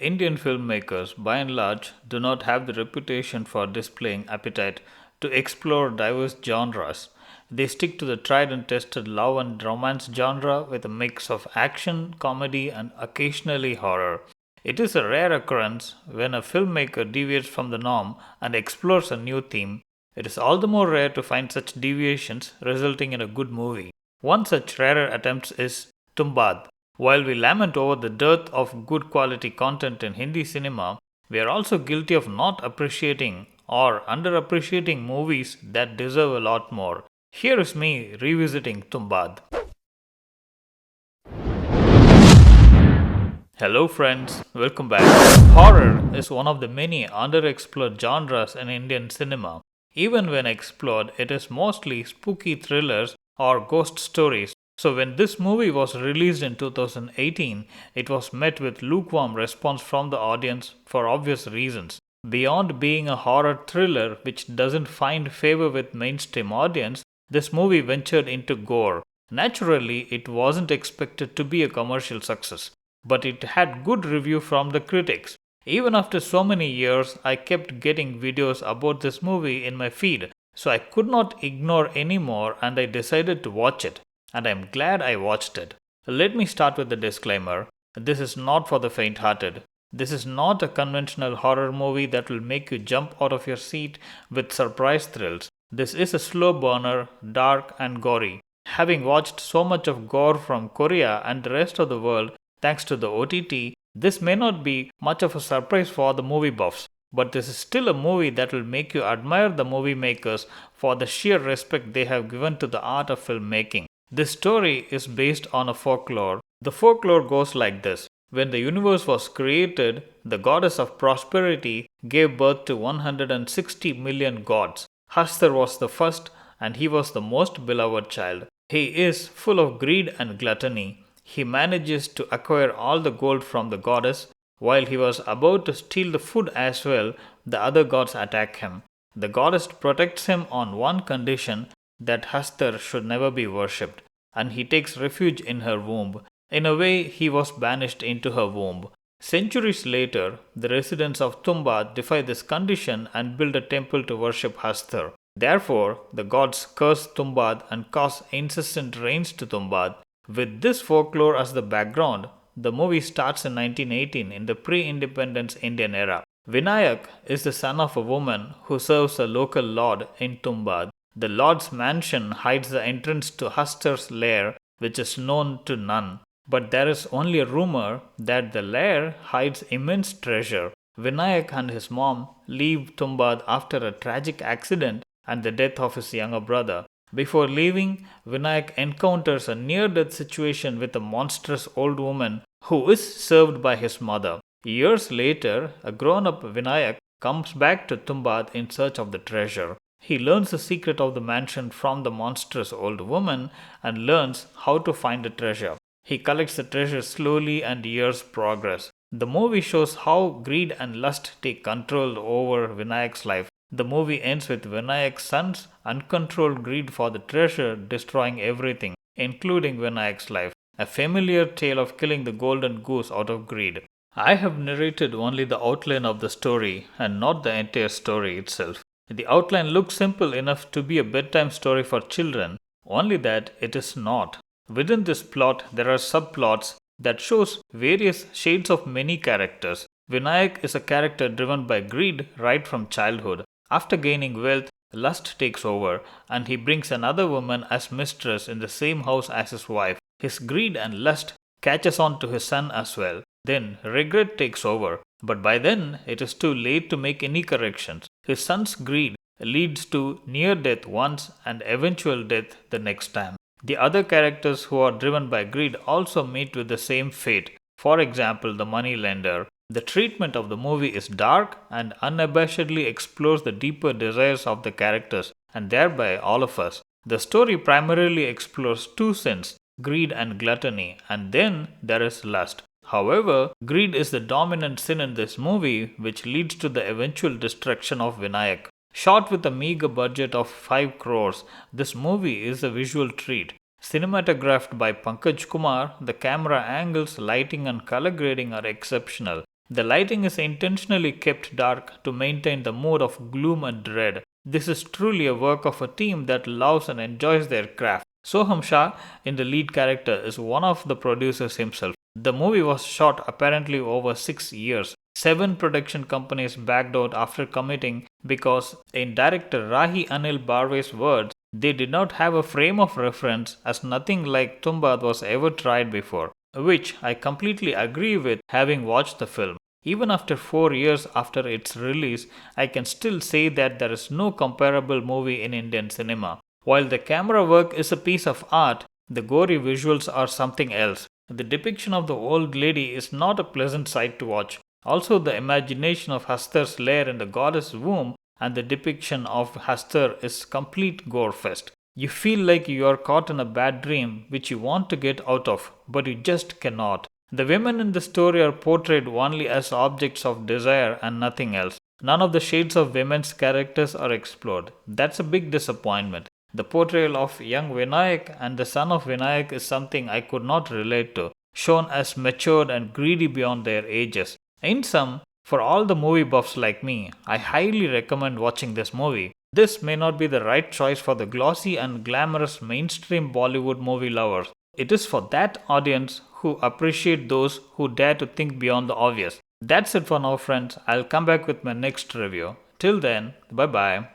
Indian filmmakers, by and large, do not have the reputation for displaying appetite to explore diverse genres. They stick to the tried and tested love and romance genre with a mix of action, comedy, and occasionally horror. It is a rare occurrence when a filmmaker deviates from the norm and explores a new theme. It is all the more rare to find such deviations resulting in a good movie. One such rarer attempt is Tumbbad. While we lament over the dearth of good quality content in Hindi cinema, we are also guilty of not appreciating or underappreciating movies that deserve a lot more. Here is me revisiting Tumbbad. Hello friends, welcome back. Horror is one of the many underexplored genres in Indian cinema. Even when explored, it is mostly spooky thrillers or ghost stories. So when this movie was released in 2018, it was met with lukewarm response from the audience for obvious reasons. Beyond being a horror thriller which doesn't find favor with mainstream audience, this movie ventured into gore. Naturally, it wasn't expected to be a commercial success, but it had good review from the critics. Even after so many years, I kept getting videos about this movie in my feed, so I could not ignore anymore and I decided to watch it. And I'm glad I watched it. Let me start with the disclaimer. This is not for the faint hearted. This is not a conventional horror movie that will make you jump out of your seat with surprise thrills. This is a slow burner, dark and gory. Having watched so much of gore from Korea and the rest of the world thanks to the OTT, this may not be much of a surprise for the movie buffs. But this is still a movie that will make you admire the movie makers for the sheer respect they have given to the art of filmmaking. This story is based on a folklore. The folklore goes like this. When the universe was created, the goddess of prosperity gave birth to 160 million gods. Hastur was the first and he was the most beloved child. He is full of greed and gluttony. He manages to acquire all the gold from the goddess. While he was about to steal the food as well, the other gods attack him. The goddess protects him on one condition, that Hastur should never be worshipped, and he takes refuge in her womb. In a way, he was banished into her womb. Centuries later, the residents of Tumbbad defy this condition and build a temple to worship Hastur. Therefore, the gods curse Tumbbad and cause incessant rains to Tumbbad. With this folklore as the background, the movie starts in 1918 in the pre-independence Indian era. Vinayak is the son of a woman who serves a local lord in Tumbbad. The lord's mansion hides the entrance to Hastur's lair, which is known to none. But there is only a rumor that the lair hides immense treasure. Vinayak and his mom leave Tumbbad after a tragic accident and the death of his younger brother. Before leaving, Vinayak encounters a near-death situation with a monstrous old woman who is served by his mother. Years later, a grown-up Vinayak comes back to Tumbbad in search of the treasure. He learns the secret of the mansion from the monstrous old woman and learns how to find the treasure. He collects the treasure slowly and years progress. The movie shows how greed and lust take control over Vinayak's life. The movie ends with Vinayak's son's uncontrolled greed for the treasure destroying everything, including Vinayak's life. A familiar tale of killing the golden goose out of greed. I have narrated only the outline of the story and not the entire story itself. The outline looks simple enough to be a bedtime story for children, only that it is not. Within this plot, there are subplots that shows various shades of many characters. Vinayak is a character driven by greed right from childhood. After gaining wealth, lust takes over and he brings another woman as mistress in the same house as his wife. His greed and lust catches on to his son as well. Then regret takes over, but by then it is too late to make any corrections. His son's greed leads to near death once and eventual death the next time. The other characters who are driven by greed also meet with the same fate. For example, the moneylender. The treatment of the movie is dark and unabashedly explores the deeper desires of the characters and thereby all of us. The story primarily explores two sins, greed and gluttony, and then there is lust. However, greed is the dominant sin in this movie, which leads to the eventual destruction of Vinayak. Shot with a meager budget of 5 crores, this movie is a visual treat. Cinematographed by Pankaj Kumar, the camera angles, lighting and color grading are exceptional. The lighting is intentionally kept dark to maintain the mood of gloom and dread. This is truly a work of a team that loves and enjoys their craft. Soham Shah, in the lead character, is one of the producers himself. The movie was shot apparently over 6 years. 7 production companies backed out after committing because, in director Rahi Anil Barve's words, they did not have a frame of reference as nothing like Tumbbad was ever tried before, which I completely agree with having watched the film. Even after 4 years after its release, I can still say that there is no comparable movie in Indian cinema. While the camera work is a piece of art, the gory visuals are something else. The depiction of the old lady is not a pleasant sight to watch. Also, the imagination of Hastar's lair in the goddess' womb and the depiction of Hastar is complete gore fest. You feel like you are caught in a bad dream which you want to get out of, but you just cannot. The women in the story are portrayed only as objects of desire and nothing else. None of the shades of women's characters are explored. That's a big disappointment. The portrayal of young Vinayak and the son of Vinayak is something I could not relate to, shown as matured and greedy beyond their ages. In sum, for all the movie buffs like me, I highly recommend watching this movie. This may not be the right choice for the glossy and glamorous mainstream Bollywood movie lovers. It is for that audience who appreciate those who dare to think beyond the obvious. That's it for now, friends. I'll come back with my next review. Till then, bye bye.